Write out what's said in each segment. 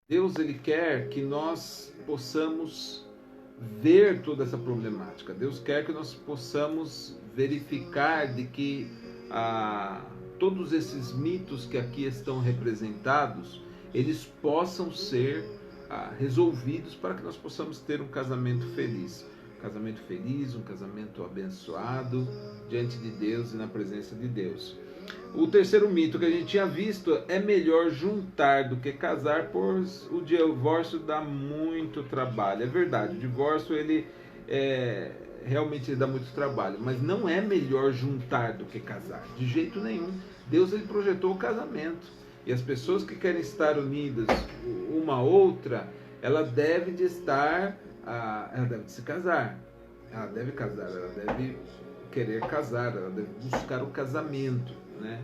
Deus, ele quer que nós possamos ver toda essa problemática. Deus quer que nós possamos verificar de que todos esses mitos que aqui estão representados, eles possam ser resolvidos para que nós possamos ter um casamento feliz. Um casamento feliz, um casamento abençoado diante de Deus e na presença de Deus. O terceiro mito que a gente tinha visto é melhor juntar do que casar, pois o divórcio dá muito trabalho. É verdade, o divórcio ele realmente ele dá muito trabalho, mas não é melhor juntar do que casar, de jeito nenhum. Deus ele projetou o casamento e as pessoas que querem estar unidas uma a outra, ela deve de estar, ela deve de se casar, ela deve casar, ela deve querer casar, ela deve buscar o casamento, né?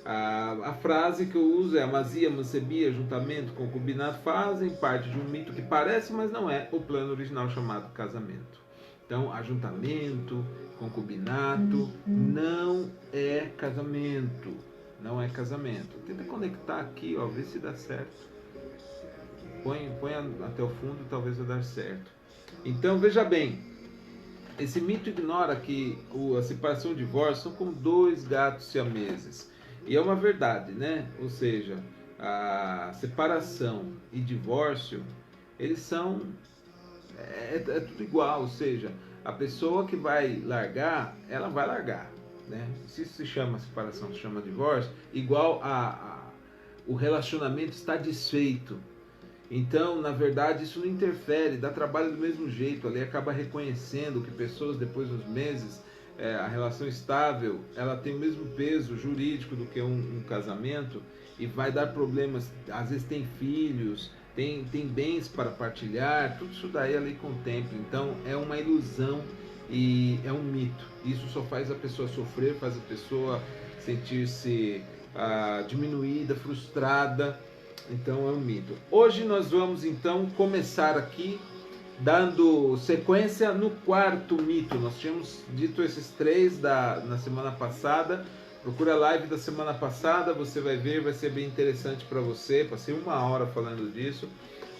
A frase que eu uso é amasia, mancebia, juntamento, concubinato fazem parte de um mito que parece, mas não é o plano original chamado casamento. Então, ajuntamento, concubinato não é casamento. Não é casamento. Tenta conectar aqui, ó, ver se dá certo. Põe até o fundo, talvez vai dar certo. Então, veja bem, esse mito ignora que a separação e o divórcio são como dois gatos siameses. E é uma verdade, né? Ou seja, a separação e divórcio, eles são... É tudo igual, ou seja, a pessoa que vai largar, ela vai largar, né? Se isso se chama separação, se chama divórcio, igual o relacionamento está desfeito. Então, na verdade, isso não interfere, dá trabalho do mesmo jeito. Ali acaba reconhecendo que pessoas, depois dos meses, a relação estável, ela tem o mesmo peso jurídico do que um casamento e vai dar problemas. Às vezes tem filhos, tem bens para partilhar, tudo isso daí a lei contempla. Então, é uma ilusão e é um mito. Isso só faz a pessoa sofrer, faz a pessoa sentir-se diminuída, frustrada. Então é um mito. Hoje nós vamos então começar aqui dando sequência no quarto mito. Nós tínhamos dito esses três na semana passada. Procura a live da semana passada, você vai ver, vai ser bem interessante para você. Passei 1 hora falando disso.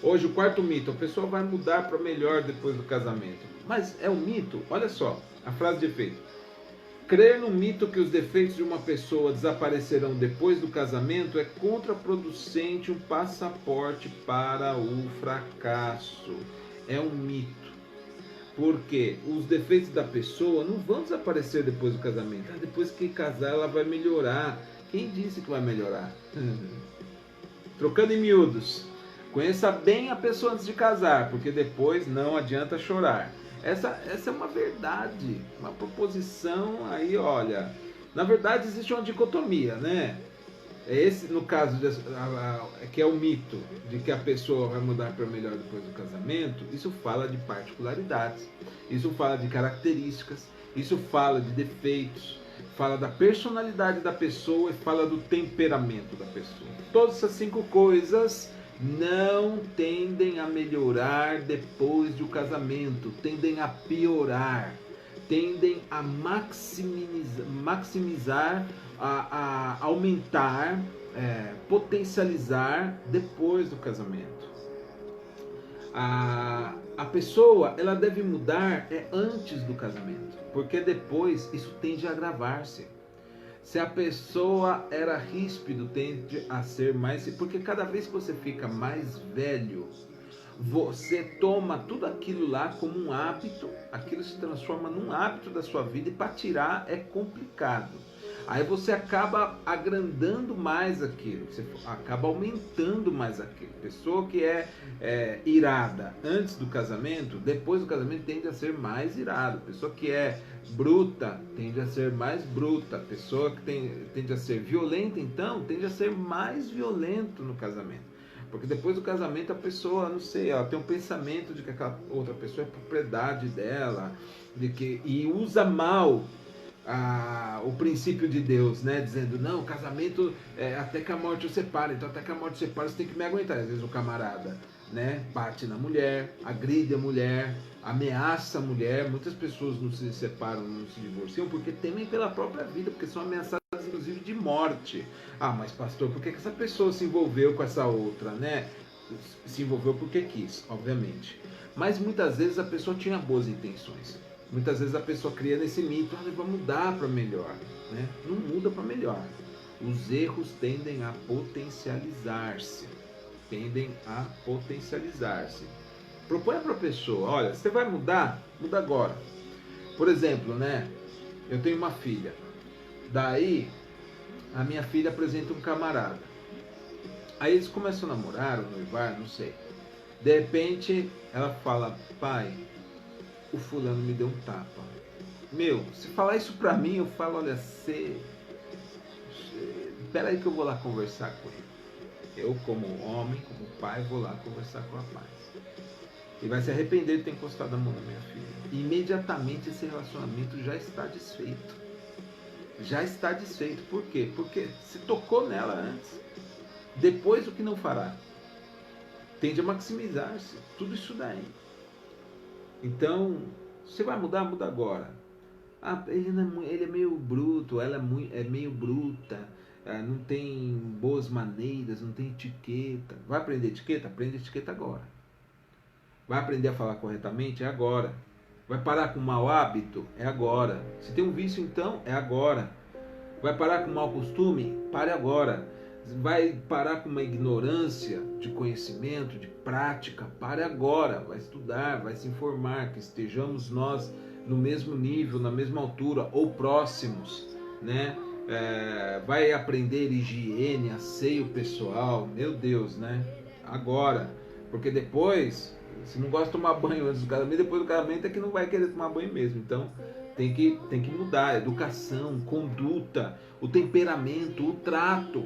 Hoje o quarto mito, a pessoa vai mudar para melhor depois do casamento. Mas é um mito? Olha só, a frase de efeito. Crer no mito que os defeitos de uma pessoa desaparecerão depois do casamento é contraproducente, um passaporte para o fracasso. É um mito. Porque os defeitos da pessoa não vão desaparecer depois do casamento. Depois que casar, ela vai melhorar. Quem disse que vai melhorar? Trocando em miúdos. Conheça bem a pessoa antes de casar, porque depois não adianta chorar. Essa é uma verdade, uma proposição aí, olha. Na verdade existe uma dicotomia, né? Esse, no caso, que é o mito de que a pessoa vai mudar para melhor depois do casamento, isso fala de particularidades, isso fala de características, isso fala de defeitos, fala da personalidade da pessoa e fala do temperamento da pessoa. Todas essas 5 coisas não tendem a melhorar depois do casamento, tendem a piorar, tendem a maximizar, a aumentar, potencializar depois do casamento. A pessoa ela deve mudar antes do casamento, porque depois isso tende a agravar-se. Se a pessoa era ríspido, tende a ser mais... Porque cada vez que você fica mais velho, você toma tudo aquilo lá como um hábito, aquilo se transforma num hábito da sua vida e para tirar é complicado. Aí você acaba agrandando mais aquilo, você acaba aumentando mais aquilo. Pessoa que é irada antes do casamento, depois do casamento tende a ser mais irada. Pessoa que é bruta tende a ser mais bruta. Pessoa que tende a ser violenta, então, tende a ser mais violento no casamento. Porque depois do casamento a pessoa, não sei, ela tem um pensamento de que aquela outra pessoa é propriedade dela, e usa mal o princípio de Deus, né? Dizendo, não, casamento até que a morte o separe, então até que a morte o separe você tem que me aguentar. Às vezes o camarada, né, bate na mulher, agride a mulher, ameaça a mulher. Muitas pessoas não se separam, não se divorciam porque temem pela própria vida, porque são ameaçadas inclusive de morte. Ah, mas pastor, por que essa pessoa se envolveu com essa outra, né? se envolveu porque quis, obviamente. Mas muitas vezes a pessoa tinha boas intenções. Muitas vezes a pessoa cria nesse mito, vai mudar para melhor, né? Não muda para melhor. Os erros tendem a potencializar-se. Tendem a potencializar-se. Proponha para a pessoa, olha, você vai mudar? Muda agora. Por exemplo, né? Eu tenho uma filha. Daí, a minha filha apresenta um camarada. Aí eles começam a namorar, ou noivar, não sei. De repente, ela fala, pai, o fulano me deu um tapa. Meu, se falar isso pra mim, eu falo, olha, espera aí que eu vou lá conversar com ele. Eu, como homem, como pai, vou lá conversar com o rapaz. E vai se arrepender de ter encostado a mão na minha filha. E imediatamente esse relacionamento já está desfeito. Já está desfeito. Por quê? Porque se tocou nela antes. Depois o que não fará? Tende a maximizar-se. Tudo isso daí. Então, você vai mudar? Muda agora. Ah, ele é meio bruto, ela é meio bruta, não tem boas maneiras, não tem etiqueta. Vai aprender etiqueta? Aprende etiqueta agora. Vai aprender a falar corretamente? É agora. Vai parar com um mau hábito? É agora. Se tem um vício, então, é agora. Vai parar com um mau costume? Pare agora. Vai parar com uma ignorância de conhecimento, de prática? Pare agora. Vai estudar, vai se informar, que estejamos nós no mesmo nível, na mesma altura ou próximos, né? Vai aprender higiene, asseio pessoal, meu Deus, né? Agora, porque depois, se não gosta de tomar banho antes do casamento, depois do casamento é que não vai querer tomar banho mesmo. Então tem que mudar, educação, conduta, o temperamento, o trato.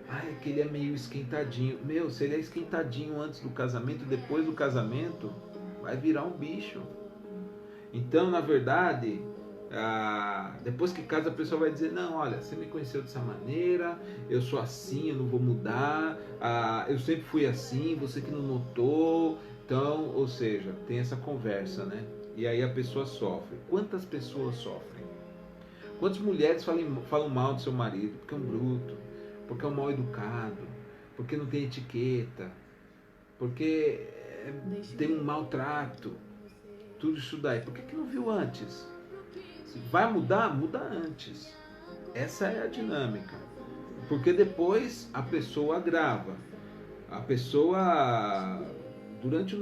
Ai, que ele é meio esquentadinho. Meu, se ele é esquentadinho antes do casamento, depois do casamento, vai virar um bicho. Então, na verdade, depois que casa a pessoa vai dizer, não, olha, você me conheceu dessa maneira, eu sou assim, eu não vou mudar, eu sempre fui assim, você que não notou. Então, ou seja, tem essa conversa, né? E aí a pessoa sofre. Quantas pessoas sofrem? Quantas mulheres falam mal do seu marido porque é um bruto, porque é um mal educado, porque não tem etiqueta, porque tem um maltrato? Tudo isso daí. Por que não viu antes? Se vai mudar? Muda antes. Essa é a dinâmica. Porque depois a pessoa agrava. A pessoa, durante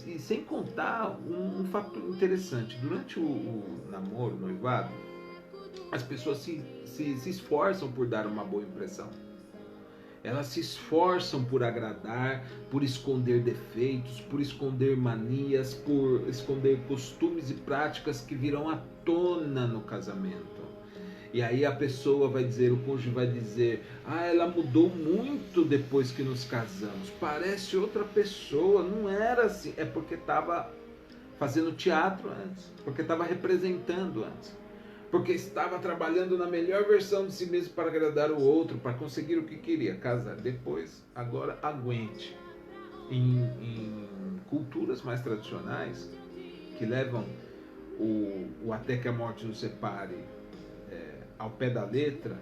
e sem contar um fato interessante. Durante o namoro, o noivado, as pessoas se esforçam por dar uma boa impressão. Elas se esforçam por agradar, por esconder defeitos, por esconder manias, por esconder costumes e práticas que virão à tona no casamento. E aí a pessoa vai dizer, o cônjuge vai dizer, ela mudou muito depois que nos casamos, parece outra pessoa, não era assim. É porque estava fazendo teatro antes, porque estava representando antes, porque estava trabalhando na melhor versão de si mesmo para agradar o outro, para conseguir o que queria, casar. Depois, agora aguente. Em culturas mais tradicionais, que levam o até que a morte nos separe ao pé da letra,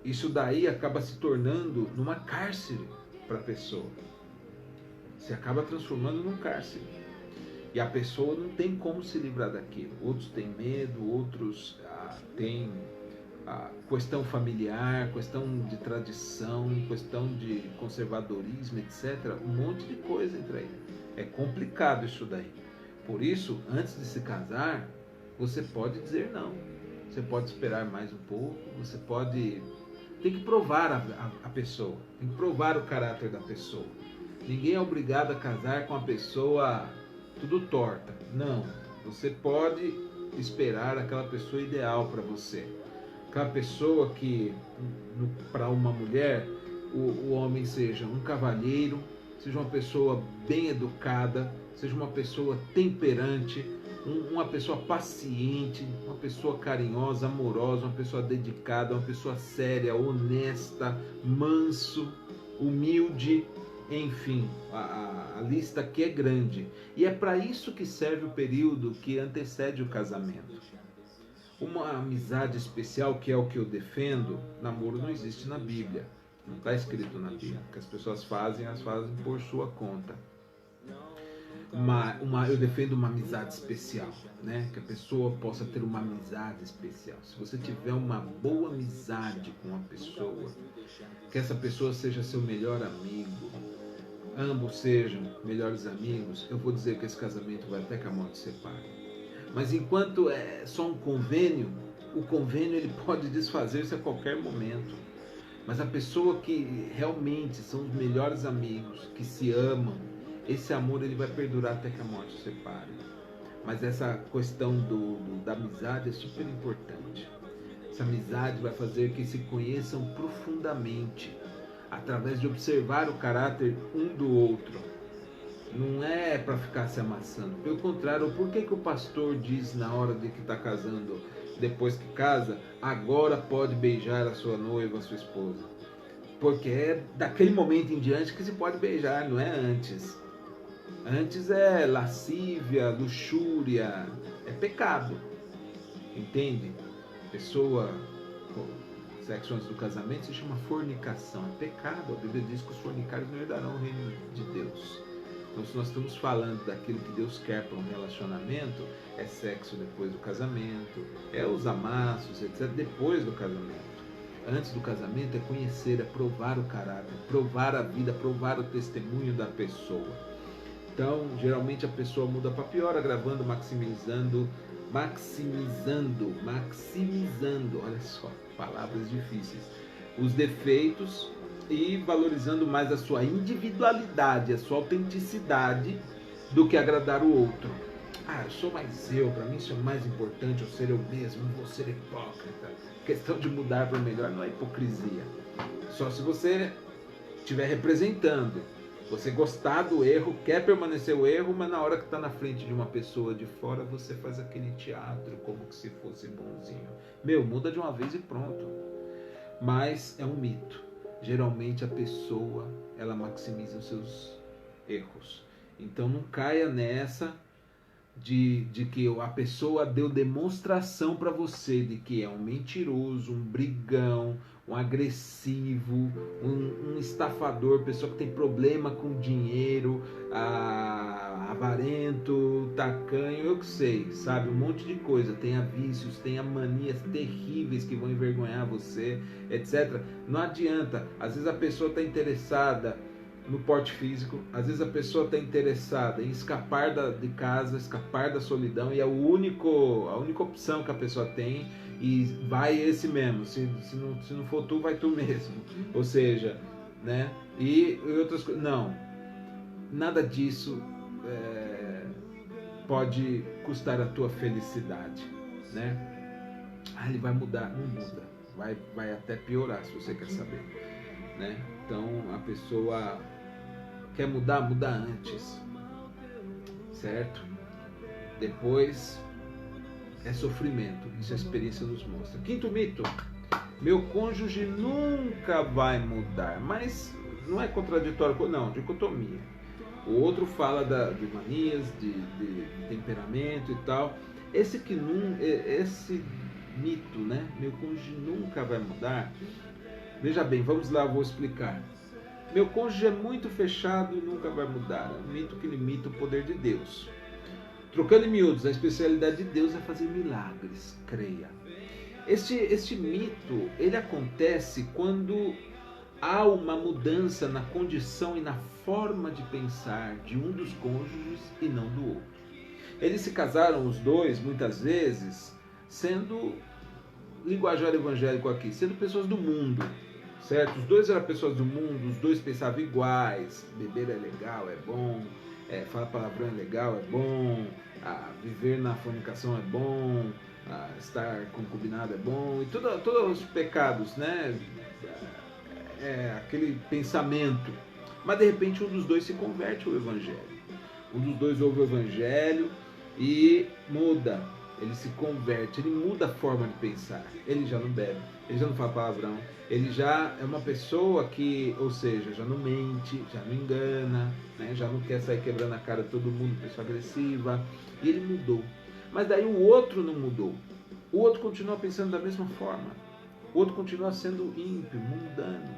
isso daí acaba se tornando numa cárcere para a pessoa. Se acaba transformando num cárcere. E a pessoa não tem como se livrar daquilo. Outros têm medo, outros têm questão familiar, questão de tradição, questão de conservadorismo, etc. Um monte de coisa entra aí. É complicado isso daí. Por isso, antes de se casar, você pode dizer não. Você pode esperar mais um pouco, você pode... Tem que provar a pessoa, tem que provar o caráter da pessoa. Ninguém é obrigado a casar com a pessoa tudo torta. Não, você pode esperar aquela pessoa ideal para você. Aquela pessoa que, para uma mulher, o homem seja um cavalheiro, seja uma pessoa bem educada, seja uma pessoa temperante, uma pessoa paciente, uma pessoa carinhosa, amorosa, uma pessoa dedicada, uma pessoa séria, honesta, manso, humilde. Enfim, a lista aqui é grande. E é para isso que serve o período que antecede o casamento. Uma amizade especial, que é o que eu defendo, namoro não existe na Bíblia. Não está escrito na Bíblia. O que as pessoas fazem, elas fazem por sua conta. Eu defendo uma amizade especial, né? Que a pessoa possa ter uma amizade especial. Se você tiver uma boa amizade com uma pessoa, que essa pessoa seja seu melhor amigo, ambos sejam melhores amigos, eu vou dizer que esse casamento vai até que a morte separe. Mas enquanto é só um convênio, o convênio ele pode desfazer-se a qualquer momento. Mas a pessoa que realmente são os melhores amigos, que se amam, esse amor ele vai perdurar até que a morte os separe. Mas essa questão da amizade é super importante. Essa amizade vai fazer que se conheçam profundamente, através de observar o caráter um do outro. Não é para ficar se amassando. Pelo contrário, por que o pastor diz na hora de que está casando, depois que casa, agora pode beijar a sua noiva, a sua esposa? Porque é daquele momento em diante que se pode beijar, não é antes. Antes é lascívia, luxúria, é pecado. Entende? Pessoa com sexo antes do casamento se chama fornicação, é pecado. A Bíblia diz que os fornicários não herdarão o reino de Deus. Então, se nós estamos falando daquilo que Deus quer para um relacionamento, é sexo depois do casamento, é os amassos, etc., depois do casamento. Antes do casamento é conhecer, é provar o caráter, provar a vida, provar o testemunho da pessoa. Então, geralmente a pessoa muda para pior, agravando, maximizando, olha só, palavras difíceis, os defeitos, e valorizando mais a sua individualidade, a sua autenticidade, do que agradar o outro. Eu sou mais eu, para mim isso é mais importante, eu ser eu mesmo, não vou ser hipócrita. A questão de mudar para o melhor não é hipocrisia. Só se você estiver representando, você gostar do erro, quer permanecer o erro, mas na hora que está na frente de uma pessoa de fora, você faz aquele teatro como que se fosse bonzinho. Muda de uma vez e pronto. Mas é um mito. Geralmente a pessoa, ela maximiza os seus erros. Então não caia nessa de que a pessoa deu demonstração para você de que é um mentiroso, um brigão, um agressivo, um estafador, pessoa que tem problema com dinheiro, avarento, tacanho, eu que sei, sabe? Um monte de coisa. Tenha vícios, tenha manias terríveis que vão envergonhar você, etc. Não adianta. Às vezes a pessoa está interessada no porte físico, às vezes a pessoa está interessada em escapar de casa, escapar da solidão, e a única opção que a pessoa tem, e vai esse mesmo, se não for tu, vai tu mesmo, ou seja, né? E outras coisas, não, nada disso pode custar a tua felicidade, né? Ele vai mudar, não muda, vai até piorar, se você quer saber, né? Então a pessoa quer mudar, muda antes, certo? Depois é sofrimento, isso a experiência nos mostra. Quinto mito: meu cônjuge nunca vai mudar. Mas não é contraditório, não, dicotomia. O outro fala de manias, de temperamento e tal. Esse mito, né? Meu cônjuge nunca vai mudar. Veja bem, vamos lá, eu vou explicar. Meu cônjuge é muito fechado e nunca vai mudar. É um mito que limita o poder de Deus. Trocando em miúdos, a especialidade de Deus é fazer milagres, creia. Este mito, ele acontece quando há uma mudança na condição e na forma de pensar de um dos cônjuges e não do outro. Eles se casaram, os dois, muitas vezes, sendo, linguajar evangélico aqui, sendo pessoas do mundo. Certo? Os dois eram pessoas do mundo, os dois pensavam iguais, beber é legal, é bom, falar palavrão é legal, é bom, viver na fornicação é bom, estar concubinado é bom, e todos os pecados, né? Aquele pensamento. Mas de repente um dos dois se converte ao Evangelho. Um dos dois ouve o Evangelho e muda. Ele se converte, ele muda a forma de pensar. Ele já não bebe, ele já não fala palavrão, ele já é uma pessoa que, ou seja, já não mente, já não engana, né? Já não quer sair quebrando a cara de todo mundo, pessoa agressiva. E ele mudou. Mas daí o outro não mudou. O outro continua pensando da mesma forma. O outro continua sendo ímpio, mundano.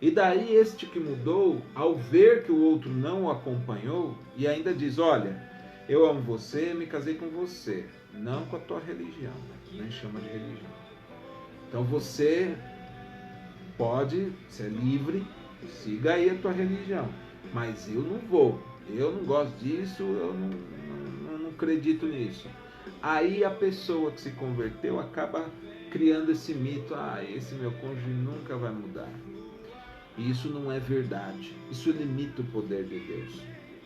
E daí este que mudou, ao ver que o outro não o acompanhou, e ainda diz, olha, eu amo você, me casei com você, não com a tua religião, nem chama de religião. Então você pode ser livre, siga aí a tua religião, mas eu não vou, eu não gosto disso, eu não acredito nisso. Aí a pessoa que se converteu acaba criando esse mito, esse meu cônjuge nunca vai mudar. E isso não é verdade, isso limita o poder de Deus.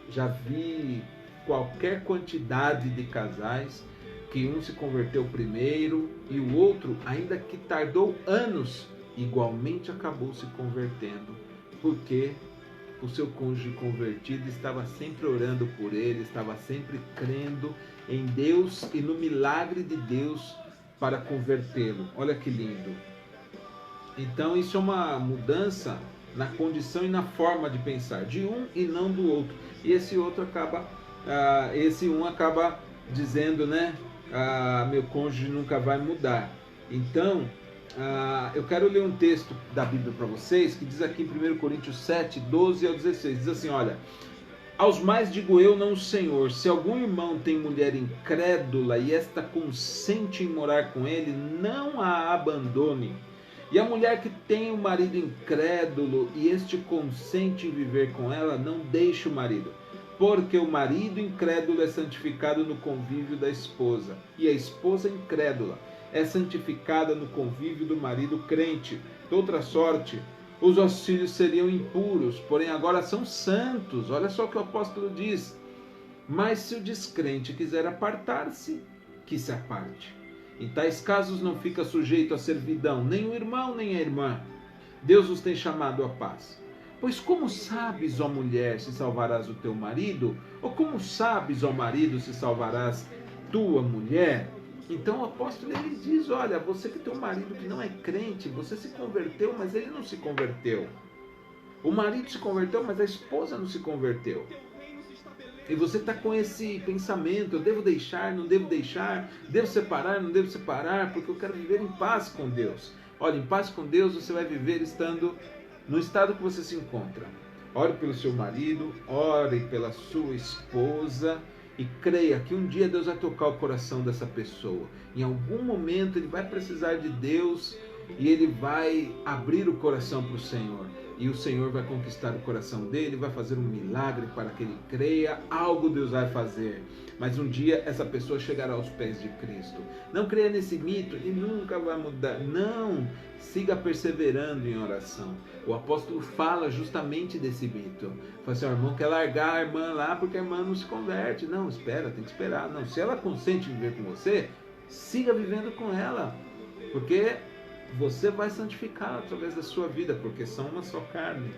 Já vi qualquer quantidade de casais que um se converteu primeiro e o outro, ainda que tardou anos, igualmente acabou se convertendo, porque o seu cônjuge convertido estava sempre orando por ele, estava sempre crendo em Deus e no milagre de Deus para convertê-lo. Olha que lindo. Então isso é uma mudança na condição e na forma de pensar de um e não do outro. E esse outro acaba, esse um acaba dizendo, né? Meu cônjuge nunca vai mudar. Então, eu quero ler um texto da Bíblia para vocês, que diz aqui em 1 Coríntios 7, 12 ao 16, diz assim, olha, aos mais digo eu, não o Senhor, se algum irmão tem mulher incrédula e esta consente em morar com ele, não a abandone. E a mulher que tem o marido incrédulo e este consente em viver com ela, não deixe o marido. Porque o marido incrédulo é santificado no convívio da esposa, e a esposa incrédula é santificada no convívio do marido crente. De outra sorte, os vossos filhos seriam impuros, porém agora são santos. Olha só o que o apóstolo diz. Mas se o descrente quiser apartar-se, que se aparte. Em tais casos não fica sujeito à servidão, nem o irmão, nem a irmã. Deus os tem chamado à paz. Pois como sabes, ó mulher, se salvarás o teu marido? Ou como sabes, ó marido, se salvarás tua mulher? Então o apóstolo ele diz, olha, você que tem um marido que não é crente, você se converteu, mas ele não se converteu. O marido se converteu, mas a esposa não se converteu. E você está com esse pensamento, eu devo deixar, não devo deixar, devo separar, não devo separar, porque eu quero viver em paz com Deus. Olha, em paz com Deus você vai viver estando no estado que você se encontra. Ore pelo seu marido, ore pela sua esposa e creia que um dia Deus vai tocar o coração dessa pessoa. Em algum momento ele vai precisar de Deus e ele vai abrir o coração para o Senhor. E o Senhor vai conquistar o coração dele, vai fazer um milagre para que ele creia, algo Deus vai fazer. Mas um dia essa pessoa chegará aos pés de Cristo. Não creia nesse mito, ele nunca vai mudar. Não, siga perseverando em oração. O apóstolo fala justamente desse mito. Fala assim, o irmão quer largar a irmã lá porque a irmã não se converte. Não, espera, tem que esperar. Não, se ela consente em viver com você, siga vivendo com ela. Porque você vai santificar através da sua vida, porque são uma só carne.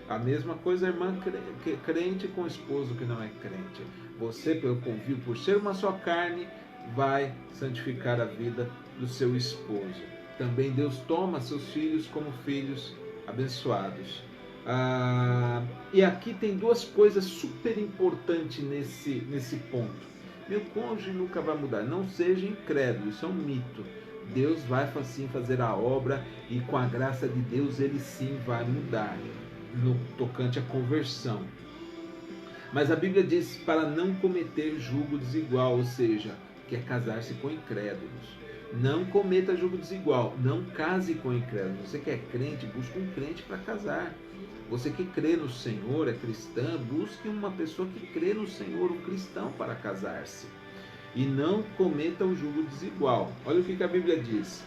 A mesma coisa a irmã crente com o esposo que não é crente. Você, pelo convívio, por ser uma só carne, vai santificar a vida do seu esposo. Também Deus toma seus filhos como filhos abençoados. E aqui tem duas coisas super importantes nesse ponto. Meu cônjuge nunca vai mudar. Não seja incrédulo, isso é um mito. Deus vai sim fazer a obra e com a graça de Deus ele sim vai mudar no tocante à conversão. Mas a Bíblia diz para não cometer julgo desigual, ou seja, que é casar-se com incrédulos. Não cometa julgo desigual, não case com incrédulos. Você que é crente, busque um crente para casar. Você que crê no Senhor, é cristã, busque uma pessoa que crê no Senhor, um cristão para casar-se. E não cometa o julgo desigual. Olha o que a Bíblia diz.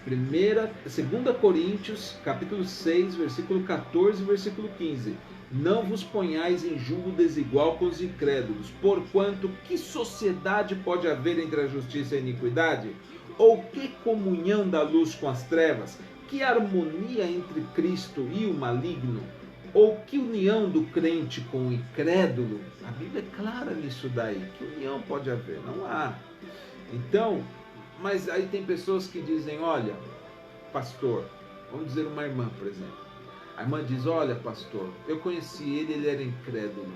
2 Coríntios, capítulo 6, versículo 14 e versículo 15. Não vos ponhais em julgo desigual com os incrédulos, porquanto que sociedade pode haver entre a justiça e a iniquidade? Ou que comunhão da luz com as trevas? Que harmonia entre Cristo e o maligno? Ou que união do crente com o incrédulo? A Bíblia é clara nisso daí. Que união pode haver? Não há. Então, mas aí tem pessoas que dizem, olha, pastor, vamos dizer uma irmã, por exemplo. A irmã diz, olha, pastor, eu conheci ele era incrédulo.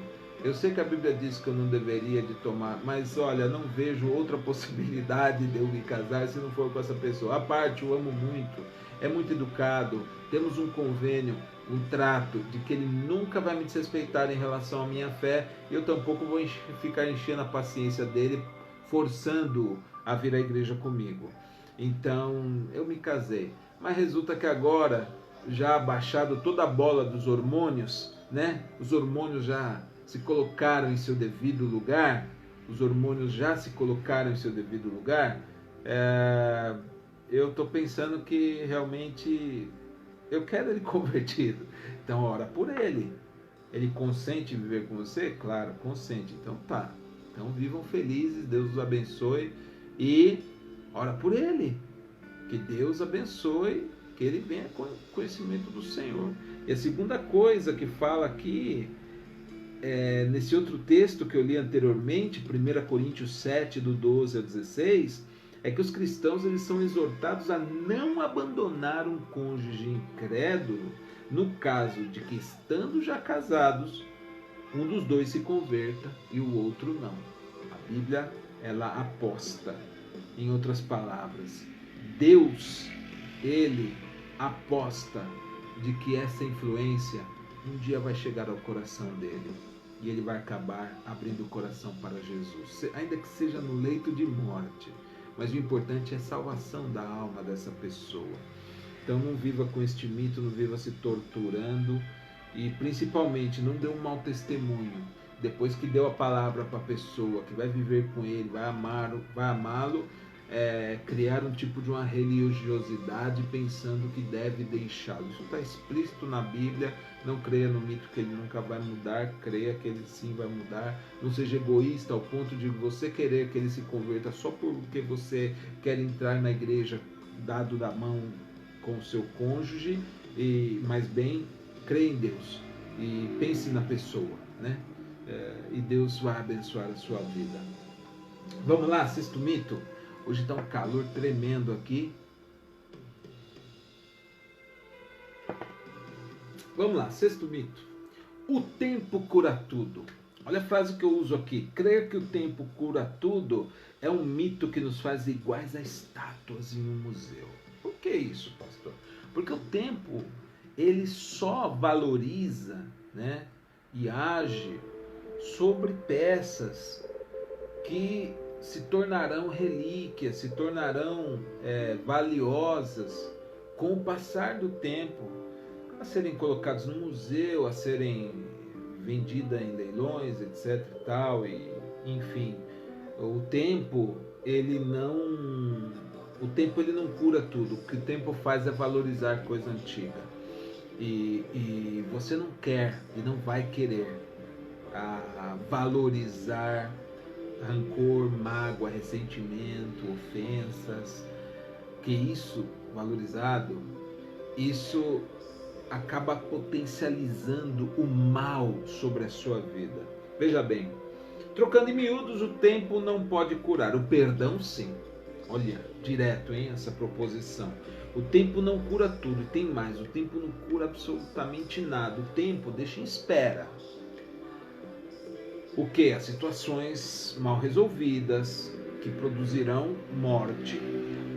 Eu sei que a Bíblia diz que eu não deveria de tomar, mas olha, não vejo outra possibilidade de eu me casar se não for com essa pessoa. A parte, eu amo muito, é muito educado, temos um convênio, um trato de que ele nunca vai me desrespeitar em relação à minha fé, e eu tampouco vou ficar enchendo a paciência dele, forçando-o a vir à igreja comigo. Então, eu me casei. Mas resulta que agora, já abaixado toda a bola dos hormônios, né? Os hormônios já se colocaram em seu devido lugar, eu estou pensando que realmente eu quero ele convertido. Então ora por ele. Ele consente em viver com você? Claro, consente. Então tá. Então vivam felizes, Deus os abençoe e ora por ele. Que Deus abençoe, que ele venha com conhecimento do Senhor. E a segunda coisa que fala aqui, nesse outro texto que eu li anteriormente, 1 Coríntios 7, do 12 ao 16, é que os cristãos eles são exortados a não abandonar um cônjuge incrédulo no caso de que, estando já casados, um dos dois se converta e o outro não. A Bíblia, ela aposta. Em outras palavras, Deus, ele aposta de que essa influência um dia vai chegar ao coração dele e ele vai acabar abrindo o coração para Jesus, ainda que seja no leito de morte. Mas o importante é a salvação da alma dessa pessoa. Então não viva com este mito, não viva se torturando e principalmente não dê um mau testemunho. Depois que deu a palavra para a pessoa que vai viver com ele, vai amá-lo, criar um tipo de uma religiosidade pensando que deve deixá-lo. Isso está explícito na Bíblia. Não creia no mito que ele nunca vai mudar, creia que ele sim vai mudar. Não seja egoísta ao ponto de você querer que ele se converta só porque você quer entrar na igreja dado da mão com o seu cônjuge, mas bem, creia em Deus e pense na pessoa, né? E Deus vai abençoar a sua vida. Vamos lá, sexto mito. Hoje está um calor tremendo aqui. Vamos lá, sexto mito. O tempo cura tudo. Olha a frase que eu uso aqui. Crer que o tempo cura tudo é um mito que nos faz iguais a estátuas em um museu. Por que isso, pastor? Porque o tempo, ele só valoriza, né, e age sobre peças que se tornarão relíquias, se tornarão valiosas com o passar do tempo, a serem colocados no museu, a serem vendidas em leilões, etc. e tal, e, enfim, o tempo ele não cura tudo. O que o tempo faz é valorizar coisa antiga. E você não quer e não vai querer valorizar rancor, mágoa, ressentimento, ofensas, que isso valorizado, isso acaba potencializando o mal sobre a sua vida. Veja bem, trocando em miúdos, o tempo não pode curar, o perdão sim. Olha, direto, hein, essa proposição. O tempo não cura tudo, e tem mais, o tempo não cura absolutamente nada. O tempo deixa em espera. O que? As situações mal resolvidas, que produzirão morte,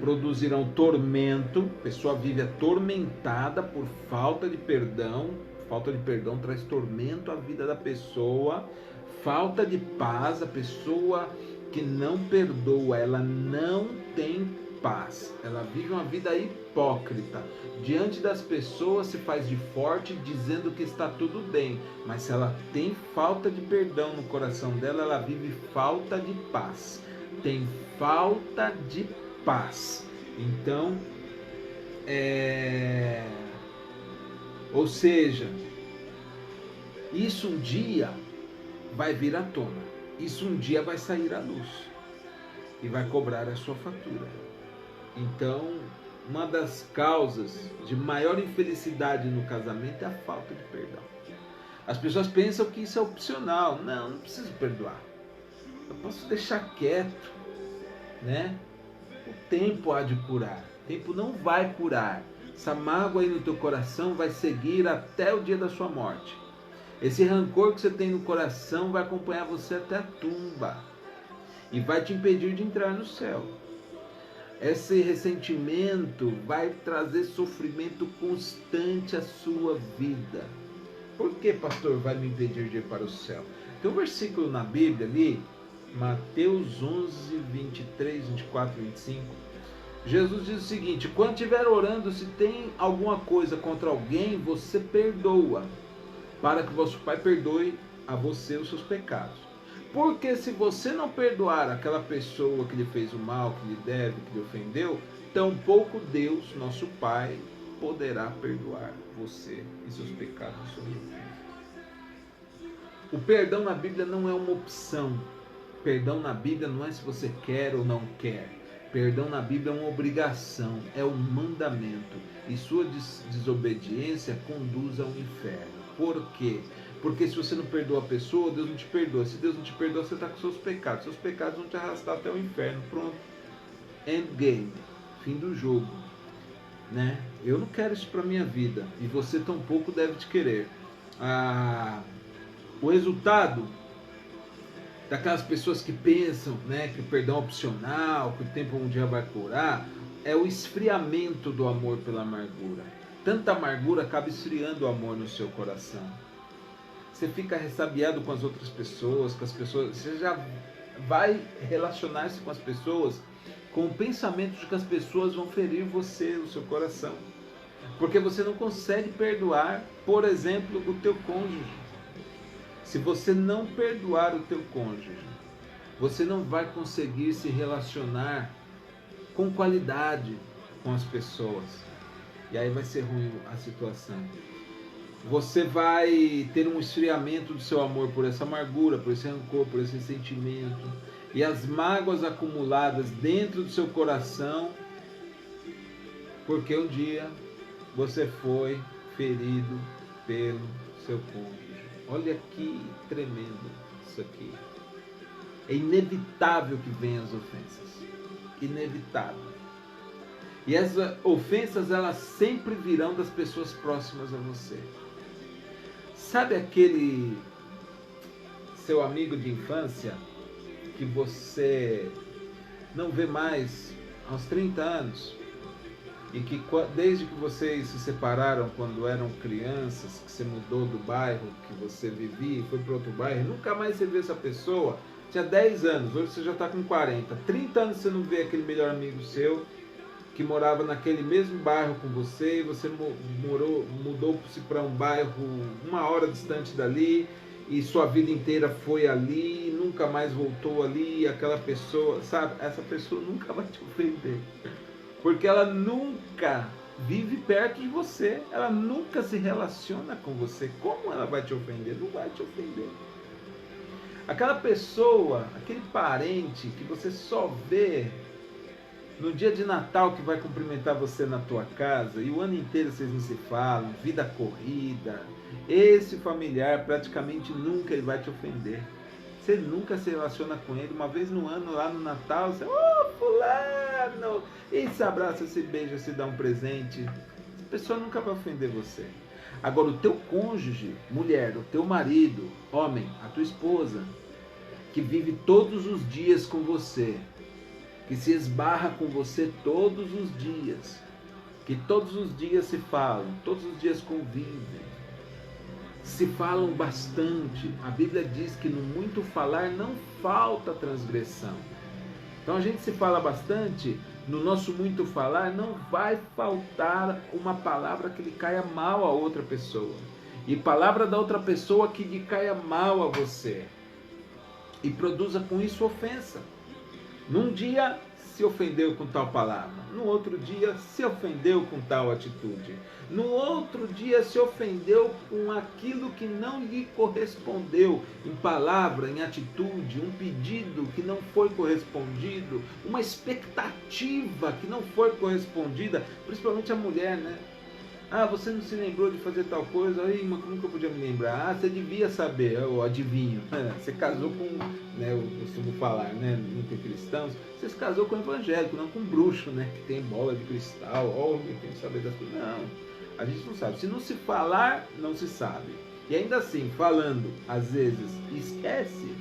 produzirão tormento, a pessoa vive atormentada por falta de perdão traz tormento à vida da pessoa, falta de paz, a pessoa que não perdoa, ela não tem paz, ela vive uma vida hipócrita, diante das pessoas se faz de forte dizendo que está tudo bem, mas se ela tem falta de perdão no coração dela, ela vive falta de paz, tem falta de paz. Então, ou seja, isso um dia vai vir à tona, isso um dia vai sair à luz e vai cobrar a sua fatura. Então, uma das causas de maior infelicidade no casamento é a falta de perdão. As pessoas pensam que isso é opcional. Não preciso perdoar. Eu posso deixar quieto, né? O tempo há de curar. O tempo não vai curar. Essa mágoa aí no teu coração vai seguir até o dia da sua morte. Esse rancor que você tem no coração vai acompanhar você até a tumba e vai te impedir de entrar no céu. Esse ressentimento vai trazer sofrimento constante à sua vida. Por que, pastor, vai me impedir de ir para o céu? Tem um versículo na Bíblia ali, Mateus 11, 23, 24, 25. Jesus diz o seguinte: quando estiver orando, se tem alguma coisa contra alguém, você perdoa, para que vosso Pai perdoe a você os seus pecados. Porque se você não perdoar aquela pessoa que lhe fez o mal, que lhe deve, que lhe ofendeu, tampouco Deus, nosso Pai, poderá perdoar você e seus pecados e suas ofensas. O perdão na Bíblia não é uma opção. Perdão na Bíblia não é se você quer ou não quer. Perdão na Bíblia é uma obrigação, é um mandamento. E sua desobediência conduz ao inferno. Por quê? Porque se você não perdoa a pessoa, Deus não te perdoa. Se Deus não te perdoa, você está com seus pecados. Seus pecados vão te arrastar até o inferno. Pronto. Endgame. Fim do jogo. Né? Eu não quero isso para minha vida. E você tampouco deve te querer. O resultado daquelas pessoas que pensam, né, que o perdão é opcional, que o tempo um dia vai curar, é o esfriamento do amor pela amargura. Tanta amargura acaba esfriando o amor no seu coração. Você fica ressabiado com as outras pessoas, você já vai relacionar-se com as pessoas com o pensamento de que as pessoas vão ferir você, o seu coração. Porque você não consegue perdoar, por exemplo, o teu cônjuge. Se você não perdoar o teu cônjuge, você não vai conseguir se relacionar com qualidade com as pessoas. E aí vai ser ruim a situação. Você vai ter um esfriamento do seu amor por essa amargura, por esse rancor, por esse sentimento. E as mágoas acumuladas dentro do seu coração, porque um dia você foi ferido pelo seu cônjuge. Olha que tremendo isso aqui. É inevitável que venham as ofensas. Inevitável. E essas ofensas, elas sempre virão das pessoas próximas a você. Sabe aquele seu amigo de infância que você não vê mais há uns 30 anos? E que desde que vocês se separaram quando eram crianças, que você mudou do bairro que você vivia e foi para outro bairro, nunca mais você vê essa pessoa? Tinha 10 anos, hoje você já está com 40. 30 anos você não vê aquele melhor amigo seu que morava naquele mesmo bairro com você, e você mudou-se para um bairro 1 hora distante dali, e sua vida inteira foi ali, nunca mais voltou ali, e aquela pessoa, sabe? Essa pessoa nunca vai te ofender, porque ela nunca vive perto de você, ela nunca se relaciona com você. Como ela vai te ofender? Não vai te ofender. Aquela pessoa, aquele parente que você só vê no dia de Natal, que vai cumprimentar você na tua casa, e o ano inteiro vocês não se falam, vida corrida, esse familiar praticamente nunca ele vai te ofender. Você nunca se relaciona com ele. Uma vez no ano, lá no Natal, você, fulano, e se abraça, se beija, se dá um presente. Essa pessoa nunca vai ofender você. Agora, o teu cônjuge, mulher, o teu marido, homem, a tua esposa, que vive todos os dias com você, que se esbarra com você todos os dias, que todos os dias se falam, todos os dias convivem, se falam bastante. A Bíblia diz que no muito falar não falta transgressão. Então a gente se fala bastante, no nosso muito falar não vai faltar uma palavra que lhe caia mal a outra pessoa, e palavra da outra pessoa que lhe caia mal a você, e produza com isso ofensa. Num dia se ofendeu com tal palavra, no outro dia se ofendeu com tal atitude, no outro dia se ofendeu com aquilo que não lhe correspondeu, em palavra, em atitude, um pedido que não foi correspondido, uma expectativa que não foi correspondida, principalmente a mulher, né? Ah, você não se lembrou de fazer tal coisa? Ai, mas como que eu podia me lembrar? Ah, você devia saber, eu adivinho. Você casou com, né, eu costumo falar, né, entre cristãos, você se casou com um evangélico, não com um bruxo, né, que tem bola de cristal, eu tenho que saber das coisas. Não, a gente não sabe. Se não se falar, não se sabe. E ainda assim, falando, às vezes, esquece.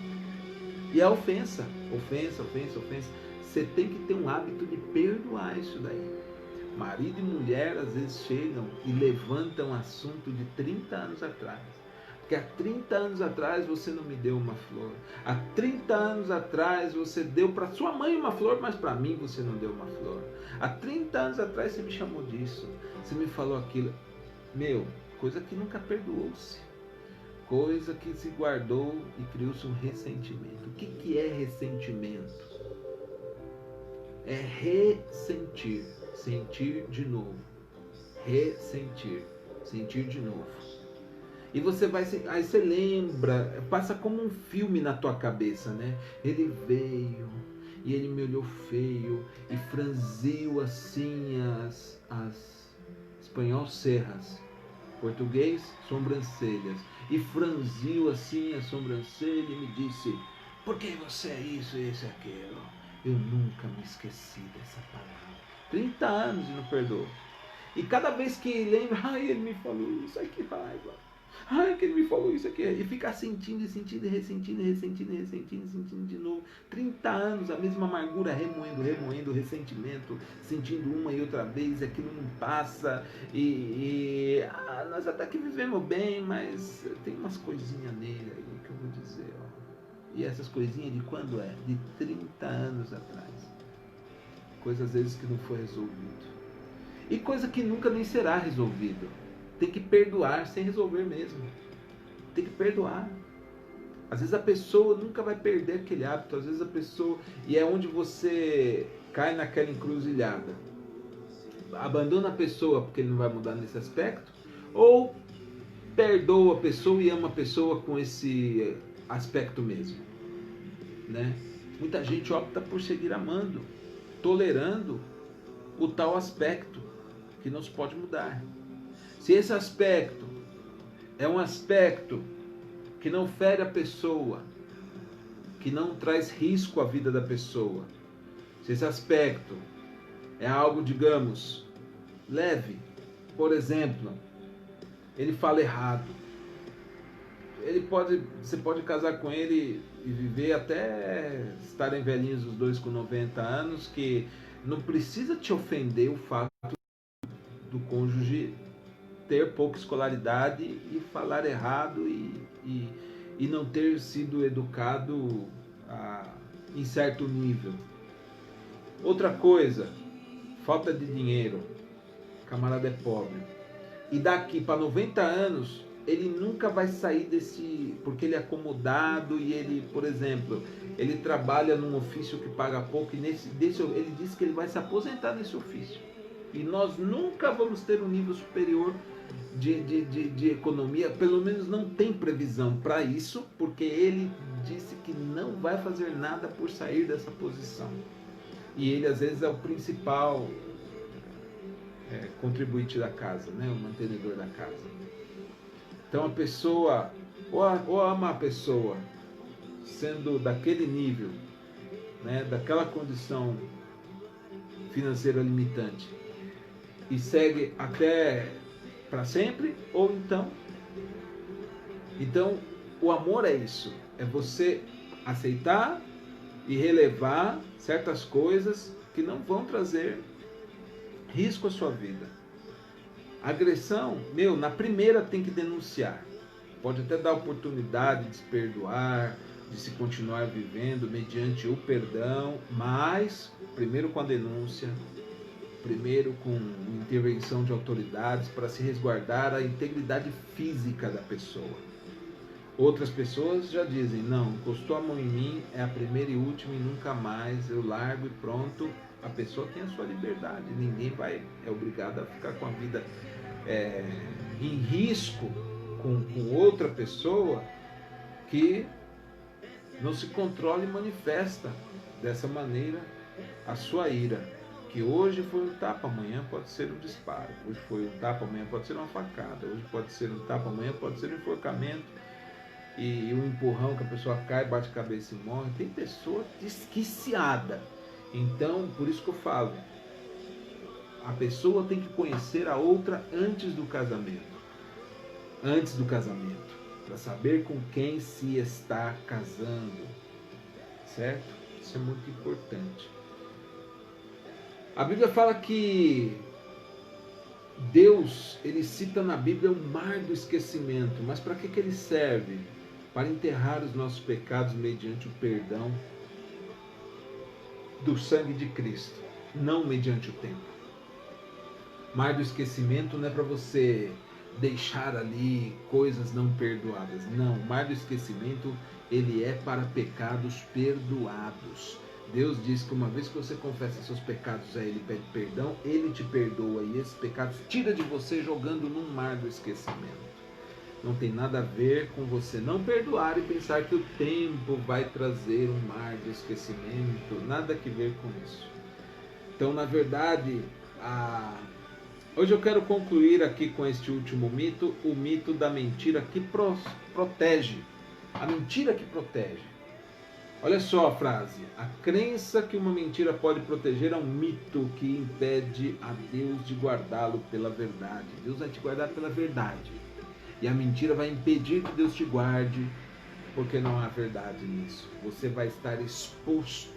E é ofensa. Ofensa, ofensa, ofensa. Você tem que ter um hábito de perdoar isso daí. Marido e mulher às vezes chegam e levantam assunto de 30 anos atrás. Porque há 30 anos atrás você não me deu uma flor. Há 30 anos atrás você deu para sua mãe uma flor, mas para mim você não deu uma flor. Há 30 anos atrás você me chamou disso. Você me falou aquilo. Meu, coisa que nunca perdoou-se. Coisa que se guardou e criou-se um ressentimento. O que é ressentimento? É ressentir. Sentir de novo. Ressentir. Sentir de novo. E você vai, aí você lembra, passa como um filme na tua cabeça, né? Ele veio e ele me olhou feio e franziu assim as espanhol cerras, português sobrancelhas, e franziu assim a sobrancelha e me disse: por que você é isso, isso e aquilo? Eu nunca me esqueci dessa palavra. 30 anos e não perdoou. E cada vez que lembra, ai, ele me falou isso, ai que raiva. Ai, que ele me falou isso aqui. E ficar sentindo, e sentindo, e ressentindo, e ressentindo, e ressentindo, e sentindo de novo. 30 anos, a mesma amargura, remoendo, remoendo, ressentimento, sentindo uma e outra vez, aquilo não passa. Nós até que vivemos bem, mas tem umas coisinhas nele aí que eu vou dizer, ó. E essas coisinhas de quando é? De 30 anos atrás. Coisa às vezes que não foi resolvido. E coisa que nunca nem será resolvido. Tem que perdoar sem resolver mesmo. Tem que perdoar. Às vezes a pessoa nunca vai perder aquele hábito. Às vezes a pessoa... E é onde você cai naquela encruzilhada. Abandona a pessoa porque ele não vai mudar nesse aspecto. Ou perdoa a pessoa e ama a pessoa com esse aspecto mesmo. Né? Muita gente opta por seguir amando, tolerando o tal aspecto que não se pode mudar. Se esse aspecto é um aspecto que não fere a pessoa, que não traz risco à vida da pessoa, se esse aspecto é algo, digamos, leve, por exemplo, ele fala errado, você pode casar com ele e viver até estarem velhinhos os dois com 90 anos, que não precisa te ofender o fato do cônjuge ter pouca escolaridade e falar errado e não ter sido educado em certo nível. Outra coisa, falta de dinheiro, o camarada é pobre. E daqui para 90 anos, ele nunca vai sair desse... Porque ele é acomodado e ele, por exemplo, ele trabalha num ofício que paga pouco e ele diz que ele vai se aposentar nesse ofício. E nós nunca vamos ter um nível superior de economia, pelo menos não tem previsão para isso, porque ele disse que não vai fazer nada por sair dessa posição. E ele às vezes é o principal contribuinte da casa, né? O mantenedor da casa. Então a pessoa, ou ama a pessoa sendo daquele nível, né? Daquela condição financeira limitante, e segue até para sempre, ou então o amor é isso, é você aceitar e relevar certas coisas que não vão trazer risco à sua vida. Agressão, na primeira tem que denunciar. Pode até dar oportunidade de se perdoar, de se continuar vivendo mediante o perdão, mas primeiro com a denúncia, primeiro com intervenção de autoridades para se resguardar a integridade física da pessoa. Outras pessoas já dizem, não, encostou a mão em mim, é a primeira e última e nunca mais, eu largo e pronto. A pessoa tem a sua liberdade, ninguém é obrigado a ficar com a vida em risco com outra pessoa que não se controla e manifesta dessa maneira a sua ira. Que hoje foi um tapa, amanhã pode ser um disparo. Hoje foi um tapa, amanhã pode ser uma facada. Hoje pode ser um tapa, amanhã pode ser um enforcamento. E um empurrão que a pessoa cai, bate a cabeça e morre. Tem pessoa desquiciada. Então, por isso que eu falo, a pessoa tem que conhecer a outra antes do casamento. antes do casamento, para saber com quem se está casando, certo? Isso é muito importante. A Bíblia fala que Deus, ele cita na Bíblia o mar do esquecimento, mas para que ele serve? Para enterrar os nossos pecados mediante o perdão do sangue de Cristo, não mediante o tempo. Mar do esquecimento não é para você deixar ali coisas não perdoadas. Não, o mar do esquecimento, ele é para pecados perdoados. Deus diz que uma vez que você confessa seus pecados a Ele e pede perdão, Ele te perdoa e esses pecados tira de você jogando num mar do esquecimento. Não tem nada a ver com você não perdoar e pensar que o tempo vai trazer um mar de esquecimento. Nada que ver com isso. Então, na verdade, hoje eu quero concluir aqui com este último mito, o mito da mentira que protege. A mentira que protege. Olha só a frase. A crença que uma mentira pode proteger é um mito que impede a Deus de guardá-lo pela verdade. Deus vai te guardar pela verdade. E a mentira vai impedir que Deus te guarde, porque não há verdade nisso. Você vai estar exposto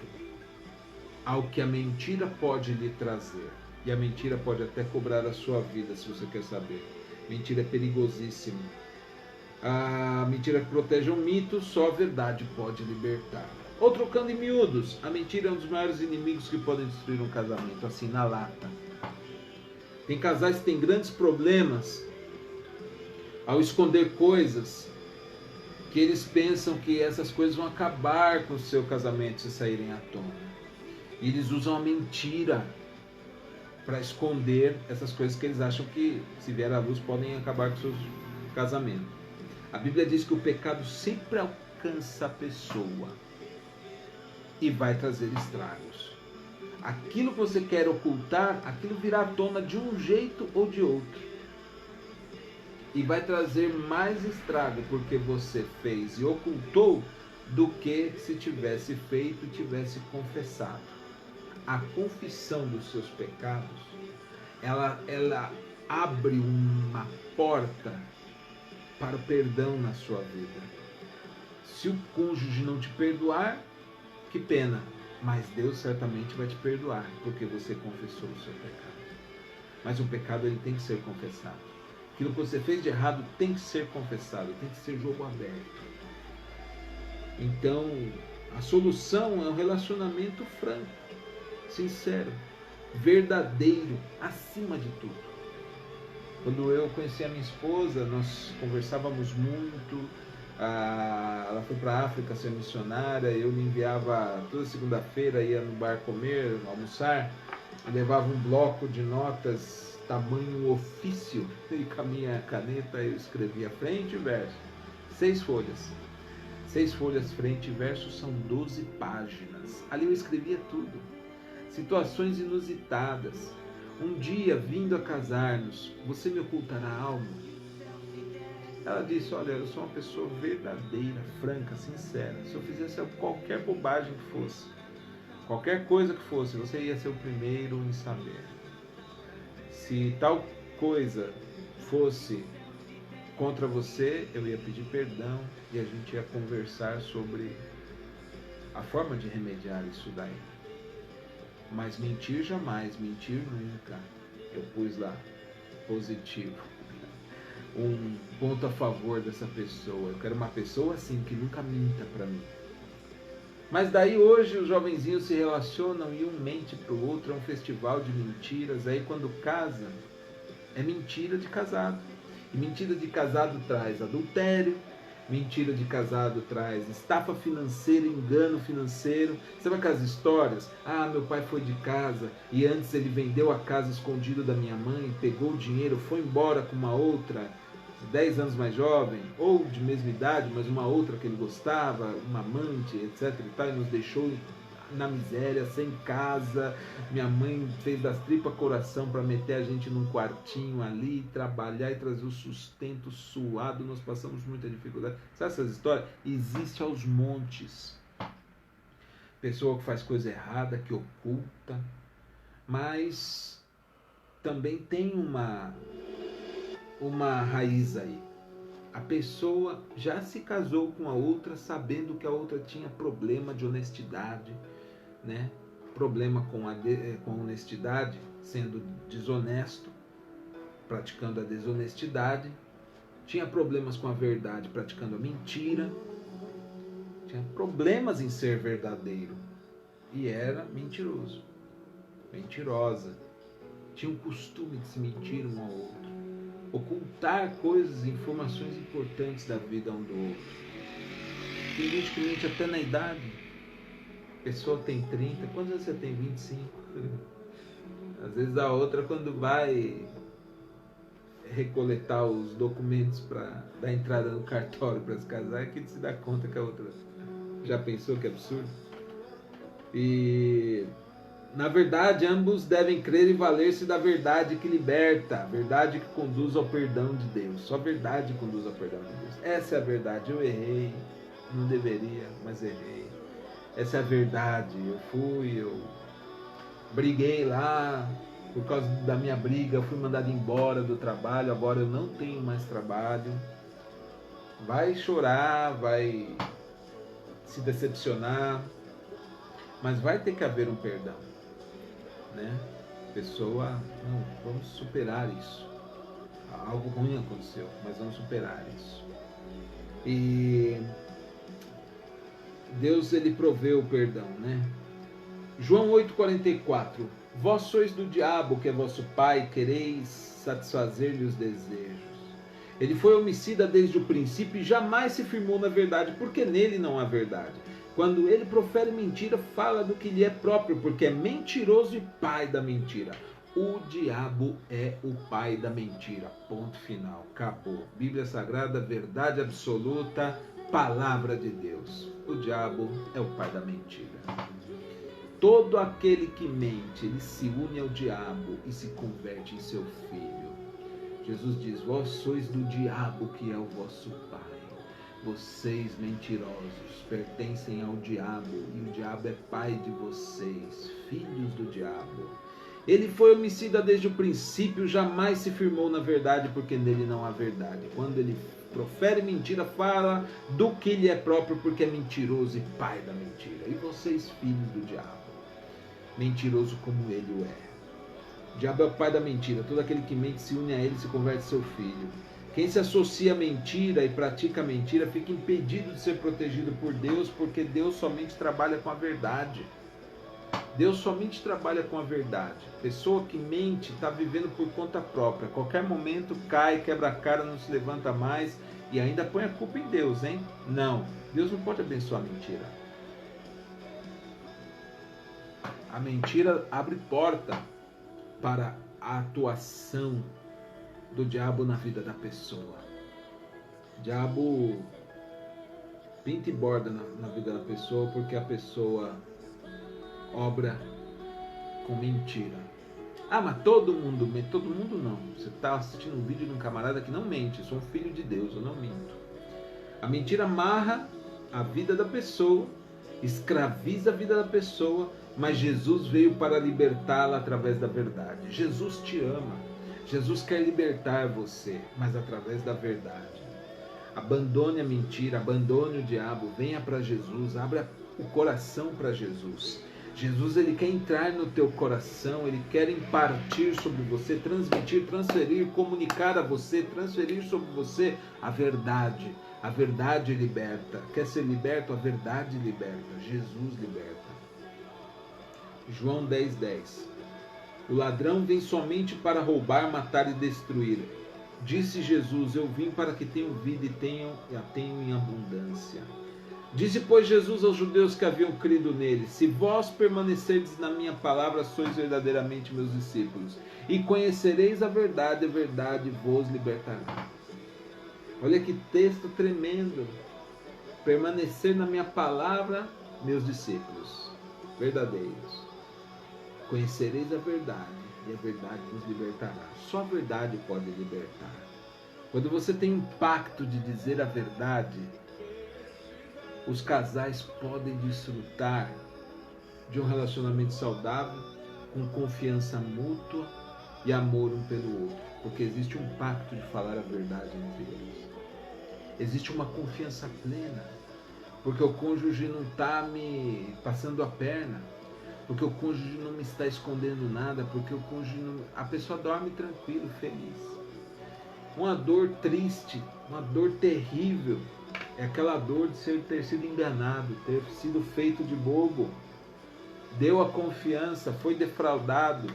ao que a mentira pode lhe trazer. E a mentira pode até cobrar a sua vida, se você quer saber. Mentira é perigosíssima. A mentira que protege um mito, só a verdade pode libertar. Ou trocando em miúdos, a mentira é um dos maiores inimigos que podem destruir um casamento, assim na lata. Tem casais que têm grandes problemas ao esconder coisas que eles pensam que essas coisas vão acabar com o seu casamento se saírem à tona. E eles usam a mentira para esconder essas coisas que eles acham que, se vier à luz, podem acabar com o seu casamento. A Bíblia diz que o pecado sempre alcança a pessoa e vai trazer estragos. Aquilo que você quer ocultar, aquilo virá à tona de um jeito ou de outro. E vai trazer mais estrago porque você fez e ocultou do que se tivesse feito e tivesse confessado. A confissão dos seus pecados, ela abre uma porta para o perdão na sua vida. Se o cônjuge não te perdoar, que pena, mas Deus certamente vai te perdoar, porque você confessou o seu pecado. Mas o pecado ele tem que ser confessado. Aquilo que você fez de errado tem que ser confessado, tem que ser jogo aberto. Então, a solução é um relacionamento franco, sincero, verdadeiro, acima de tudo. Quando eu conheci a minha esposa, nós conversávamos muito. Ela foi para a África ser missionária. Eu me enviava toda segunda-feira, ia no bar comer, almoçar. Eu levava um bloco de notas, tamanho ofício, e com a minha caneta eu escrevia frente e verso. 6 folhas. 6 folhas frente e verso são 12 páginas. Ali eu escrevia tudo. Situações inusitadas. Um dia, vindo a casar-nos, você me ocultará algo? Ela disse, olha, eu sou uma pessoa verdadeira, franca, sincera. Se eu fizesse qualquer bobagem que fosse, qualquer coisa que fosse, você ia ser o primeiro em saber. Se tal coisa fosse contra você, eu ia pedir perdão e a gente ia conversar sobre a forma de remediar isso daí. Mas mentir jamais, mentir nunca. Eu pus lá, positivo. Um ponto a favor dessa pessoa. Eu quero uma pessoa assim, que nunca minta para mim. Mas daí hoje os jovenzinhos se relacionam e um mente para o outro, é um festival de mentiras. Aí quando casa, é mentira de casado. E mentira de casado traz adultério. Mentira de casado traz estafa financeira, engano financeiro. Sabe aquelas histórias? Meu pai foi de casa e antes ele vendeu a casa escondido da minha mãe, pegou o dinheiro, foi embora com uma outra, 10 anos mais jovem, ou de mesma idade, mas uma outra que ele gostava, uma amante, etc. e nos deixou na miséria, sem casa. Minha mãe fez das tripas coração para meter a gente num quartinho ali, trabalhar e trazer o sustento suado. Nós passamos muita dificuldade. Sabe essas histórias? Existe aos montes. Pessoa que faz coisa errada, que oculta, mas também tem uma raiz aí. A pessoa já se casou com a outra sabendo que a outra tinha problema de honestidade, né? Problema com a honestidade, sendo desonesto, praticando a desonestidade, tinha problemas com a verdade, praticando a mentira, tinha problemas em ser verdadeiro e era mentiroso, mentirosa, tinha um costume de se mentir um ao outro, ocultar coisas, informações importantes da vida um do outro. Tem gente que mente até na idade. A pessoa tem 30, quantos anos você tem? 25. Às vezes a outra, quando vai recoletar os documentos para dar entrada no cartório para se casar, é que se dá conta que a outra já pensou, que absurdo. E na verdade ambos devem crer e valer-se da verdade que liberta, a verdade que conduz ao perdão de Deus. Só a verdade conduz ao perdão de Deus. Essa é a verdade. Eu errei, não deveria, mas errei. Essa é a verdade. Eu briguei lá, por causa da minha briga, eu fui mandado embora do trabalho, agora eu não tenho mais trabalho. Vai chorar, vai se decepcionar, mas vai ter que haver um perdão, né? Pessoa, não, vamos superar isso. Algo ruim aconteceu, mas vamos superar isso. E Deus, ele provê o perdão, né? João 8,44: Vós sois do diabo, que é vosso pai, quereis satisfazer-lhe os desejos. Ele foi homicida desde o princípio e jamais se firmou na verdade, porque nele não há verdade. Quando ele profere mentira, fala do que lhe é próprio, porque é mentiroso e pai da mentira. O diabo é o pai da mentira. Ponto final. Acabou. Bíblia Sagrada, verdade absoluta, palavra de Deus. O diabo é o pai da mentira. Todo aquele que mente, ele se une ao diabo e se converte em seu filho. Jesus diz: vós sois do diabo, que é o vosso pai. Vocês, mentirosos, pertencem ao diabo, e o diabo é pai de vocês, filhos do diabo. Ele foi homicida desde o princípio, jamais se firmou na verdade, porque nele não há verdade. Quando ele profere mentira, fala do que lhe é próprio, porque é mentiroso e pai da mentira. E vocês, filhos do diabo, mentiroso como ele o é. O diabo é o pai da mentira. Todo aquele que mente se une a ele e se converte seu filho. Quem se associa à mentira e pratica a mentira fica impedido de ser protegido por Deus, porque Deus somente trabalha com a verdade. Deus somente trabalha com a verdade. Pessoa que mente está vivendo por conta própria. A qualquer momento cai, quebra a cara, não se levanta mais e ainda põe a culpa em Deus, hein? Não, Deus não pode abençoar a mentira. A mentira abre porta para a atuação do diabo na vida da pessoa. O diabo pinta e borda na vida da pessoa, porque a pessoa obra com mentira. Ah, mas todo mundo mente. Todo mundo não. Você está assistindo um vídeo de um camarada que não mente. Eu sou um filho de Deus, eu não minto. A mentira amarra a vida da pessoa, escraviza a vida da pessoa, mas Jesus veio para libertá-la através da verdade. Jesus te ama. Jesus quer libertar você, mas através da verdade. Abandone a mentira, abandone o diabo, venha para Jesus, abra o coração para Jesus. Jesus, ele quer entrar no teu coração, ele quer impartir sobre você, transmitir, transferir, comunicar a você, transferir sobre você a verdade. A verdade liberta. Quer ser liberto? A verdade liberta. Jesus liberta. João 10:10. O ladrão vem somente para roubar, matar e destruir. Disse Jesus: eu vim para que tenham vida e a tenham em abundância. Disse, pois, Jesus aos judeus que haviam crido nele: se vós permanecerdes na minha palavra, sois verdadeiramente meus discípulos, e conhecereis a verdade vos libertará. Olha que texto tremendo. Permanecer na minha palavra, meus discípulos verdadeiros. Conhecereis a verdade, e a verdade vos libertará. Só a verdade pode libertar. Quando você tem o impacto de dizer a verdade, os casais podem desfrutar de um relacionamento saudável, com confiança mútua e amor um pelo outro, porque existe um pacto de falar a verdade entre eles. existe uma confiança plena, porque o cônjuge não está me passando a perna, porque o cônjuge não me está escondendo nada, porque o cônjuge não... A pessoa dorme tranquilo, feliz. Uma dor triste, uma dor terrível, é aquela dor de ter sido enganado, ter sido feito de bobo, deu a confiança, foi defraudado.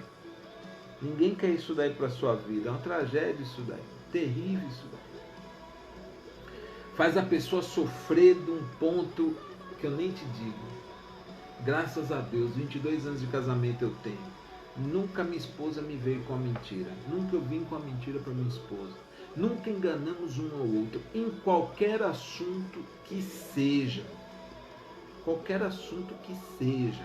Ninguém quer isso daí para a sua vida, é uma tragédia isso daí, terrível isso daí. Faz a pessoa sofrer de um ponto que eu nem te digo. Graças a Deus, 22 anos de casamento eu tenho. Nunca minha esposa me veio com a mentira. Nunca eu vim com a mentira para minha esposa. Nunca enganamos um ao outro. Em qualquer assunto que seja. Qualquer assunto que seja.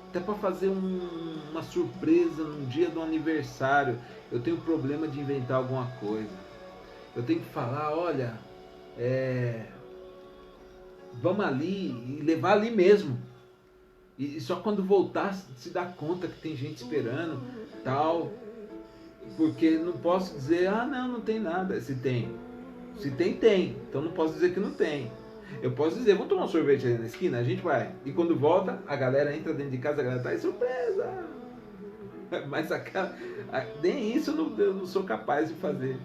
Até para fazer uma surpresa num dia do aniversário. Eu tenho problema de inventar alguma coisa. Eu tenho que falar, olha, vamos ali e levar ali mesmo. E só quando voltar se dá conta que tem gente esperando, tal. Porque não posso dizer, não tem nada. Se tem. Se tem, tem. Então não posso dizer que não tem. Eu posso dizer, vamos tomar um sorvete ali na esquina? A gente vai. E quando volta, a galera entra dentro de casa, a galera tá, surpresa! Mas nem isso eu não sou capaz de fazer.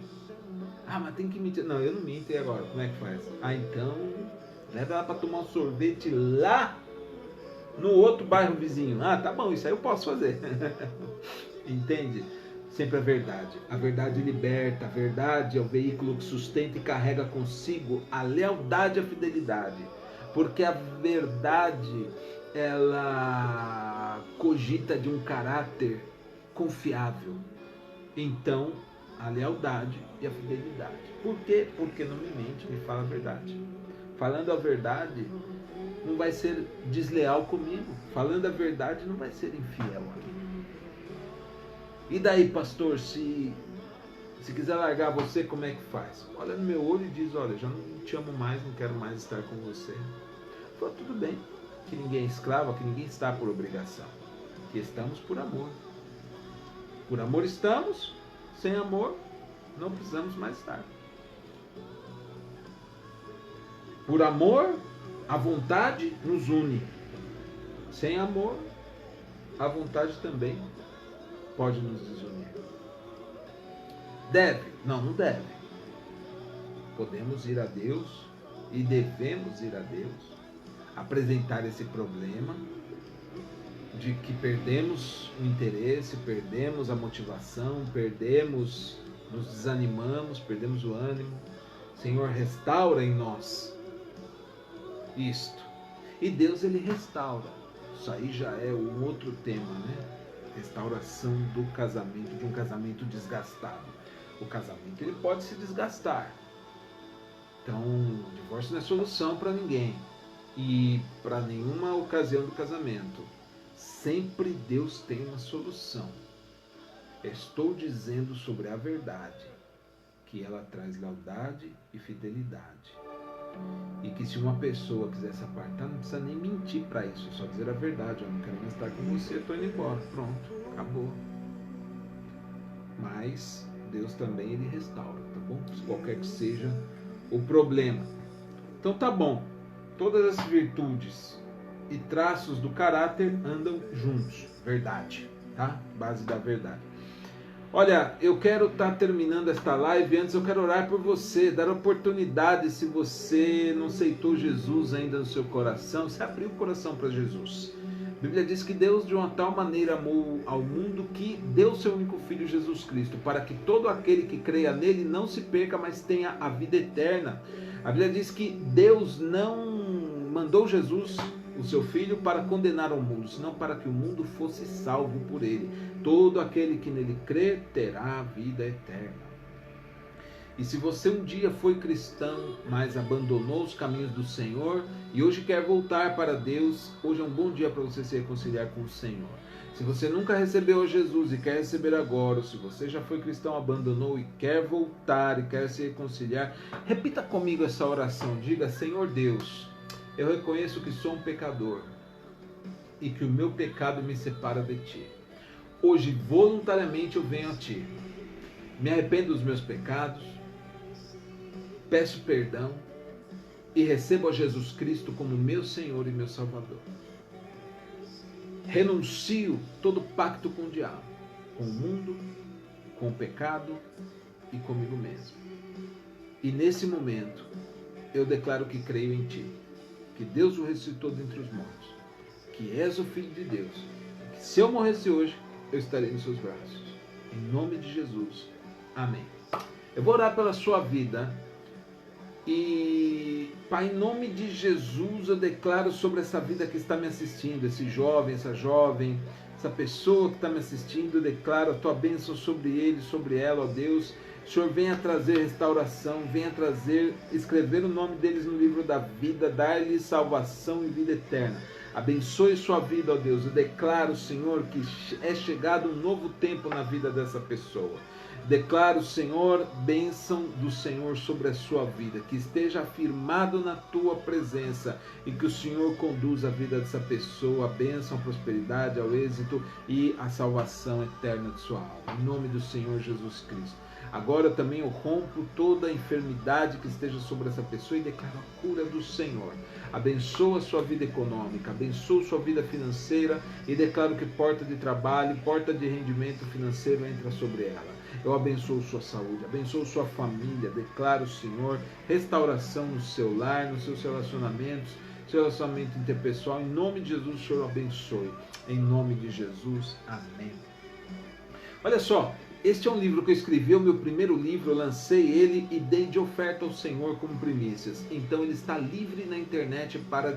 Mas tem que mentir. Não, eu não minto. E agora? Como é que faz? Então, leva ela para tomar um sorvete lá no outro bairro vizinho. Tá bom, isso aí eu posso fazer. Entende? Sempre a verdade. A verdade liberta. A verdade é o veículo que sustenta e carrega consigo a lealdade e a fidelidade. Porque a verdade, ela cogita de um caráter confiável. Então, a lealdade e a fidelidade. Por quê? Porque não me mente, me fala a verdade. Falando a verdade, não vai ser desleal comigo. Falando a verdade, não vai ser infiel a mim. E daí, pastor, se quiser largar você, como é que faz? Olha no meu olho e diz, olha, já não te amo mais, não quero mais estar com você. Falou, tudo bem, que ninguém é escravo, que ninguém está por obrigação. Que estamos por amor. Por amor estamos, sem amor não precisamos mais estar. Por amor, a vontade nos une. Sem amor, a vontade também pode nos desunir. Deve? Não deve. Podemos ir a Deus e devemos ir a Deus, apresentar esse problema de que perdemos o interesse, perdemos a motivação, nos desanimamos, perdemos o ânimo. Senhor, restaura em nós isto. E Deus, Ele restaura. Isso aí já é um outro tema, né? Restauração do casamento, de um casamento desgastado. O casamento, ele pode se desgastar. Então, o divórcio não é solução para ninguém. E para nenhuma ocasião do casamento. Sempre Deus tem uma solução. Estou dizendo sobre a verdade, que ela traz lealdade e fidelidade. E que se uma pessoa quiser se apartar, não precisa nem mentir para isso, só dizer a verdade. Eu não quero mais estar com você, estou indo embora. Pronto, acabou. Mas Deus também, Ele restaura, tá bom? Qualquer que seja o problema. Então tá bom. Todas as virtudes e traços do caráter andam juntos. Verdade, tá? Base da verdade. Olha, eu quero estar terminando esta live. Antes eu quero orar por você, dar oportunidade, se você não aceitou Jesus ainda no seu coração, você abriu o coração para Jesus. A Bíblia diz que Deus de uma tal maneira amou ao mundo que deu seu único Filho Jesus Cristo, para que todo aquele que creia nele não se perca, mas tenha a vida eterna. A Bíblia diz que Deus não mandou Jesus, o seu Filho, para condenar o mundo, senão para que o mundo fosse salvo por ele. Todo aquele que nele crê terá a vida eterna. E se você um dia foi cristão, mas abandonou os caminhos do Senhor e hoje quer voltar para Deus, hoje é um bom dia para você se reconciliar com o Senhor. Se você nunca recebeu Jesus e quer receber agora, ou se você já foi cristão, abandonou e quer voltar e quer se reconciliar, repita comigo essa oração. Diga: Senhor Deus, eu reconheço que sou um pecador e que o meu pecado me separa de Ti. Hoje, voluntariamente, eu venho a Ti. Me arrependo dos meus pecados. peço perdão e recebo a Jesus Cristo como meu Senhor e meu Salvador. Renuncio todo pacto com o diabo, com o mundo, com o pecado e comigo mesmo. E nesse momento, eu declaro que creio em Ti, que Deus o ressuscitou dentre os mortos, que és o Filho de Deus, que se eu morresse hoje, eu estarei nos seus braços. Em nome de Jesus. Amém. Eu vou orar pela sua vida. E, Pai, em nome de Jesus, eu declaro sobre essa vida que está me assistindo, esse jovem, essa pessoa que está me assistindo, eu declaro a Tua bênção sobre ele, sobre ela, ó Deus. O Senhor venha trazer restauração, venha escrever o nome deles no livro da vida, dar-lhes salvação e vida eterna. Abençoe sua vida, ó Deus. Eu declaro, Senhor, que é chegado um novo tempo na vida dessa pessoa. Declaro, Senhor, bênção do Senhor sobre a sua vida, que esteja afirmado na tua presença e que o Senhor conduza a vida dessa pessoa, a bênção, a prosperidade, ao êxito e a salvação eterna de sua alma. Em nome do Senhor Jesus Cristo. Agora também eu rompo toda a enfermidade que esteja sobre essa pessoa e declaro a cura do Senhor. Abençoa a sua vida econômica, abençoa a sua vida financeira e declaro que porta de trabalho, porta de rendimento financeiro entra sobre ela. Eu abençoo sua saúde, abençoo sua família, declaro, Senhor, restauração no seu lar, nos seus relacionamentos, seu relacionamento interpessoal. Em nome de Jesus, o Senhor abençoe. Em nome de Jesus, amém. Olha só, este é um livro que eu escrevi, o meu primeiro livro, eu lancei ele e dei de oferta ao Senhor como primícias. Então ele está livre na internet para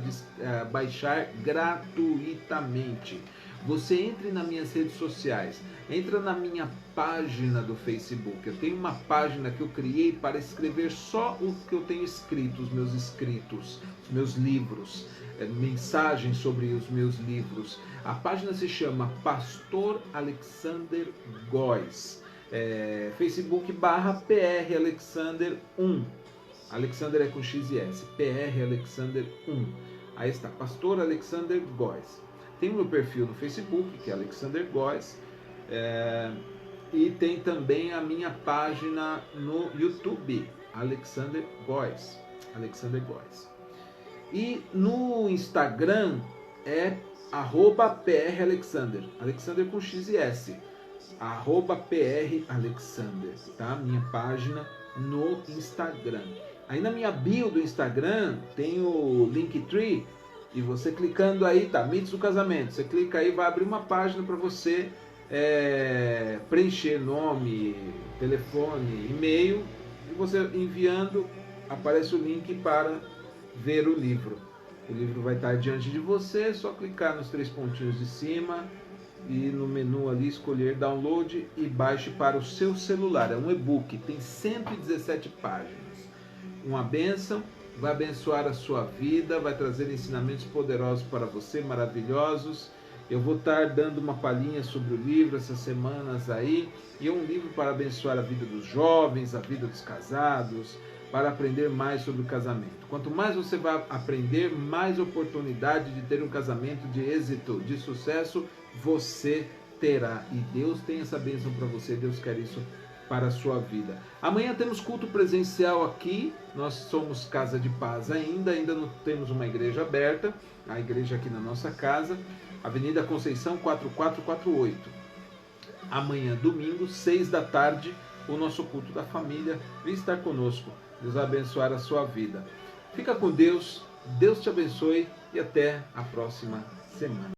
baixar gratuitamente. Você entre nas minhas redes sociais, entra na minha página do Facebook. Eu tenho uma página que eu criei para escrever só o que eu tenho escrito, os meus escritos, os meus livros, mensagens sobre os meus livros. A página se chama Pastor Alexander Góes. Facebook /PR Alexander 1. Alexander é com X e S. PR Alexander 1. Aí está, Pastor Alexander Góes. Tem o meu perfil no Facebook, que é Alexander Góes, e tem também a minha página no YouTube, Alexander Góes. Alexander Góes. E no Instagram é @PR Alexander, Alexander com X e S, @PR Alexander, tá? Minha página no Instagram. Aí na minha bio do Instagram tem o Linktree. E você clicando aí, tá, Mitos do Casamento, você clica aí, vai abrir uma página para você preencher nome, telefone, e-mail, e você enviando, aparece o link para ver o livro. O livro vai estar diante de você, é só clicar nos 3 pontinhos de cima e no menu ali escolher download e baixe para o seu celular. É um e-book, tem 117 páginas. Uma bênção. Vai abençoar a sua vida, vai trazer ensinamentos poderosos para você, maravilhosos. Eu vou estar dando uma palhinha sobre o livro essas semanas aí. E é um livro para abençoar a vida dos jovens, a vida dos casados, para aprender mais sobre o casamento. Quanto mais você vai aprender, mais oportunidade de ter um casamento de êxito, de sucesso, você terá. E Deus tem essa bênção para você, Deus quer isso para a sua vida. Amanhã temos culto presencial aqui, nós somos Casa de Paz ainda não temos uma igreja aberta, a igreja aqui na nossa casa, Avenida Conceição 4448. Amanhã, domingo, 6 da tarde, o nosso culto da família. Vem estar conosco, Deus vai abençoar a sua vida. Fica com Deus, Deus te abençoe e até a próxima semana.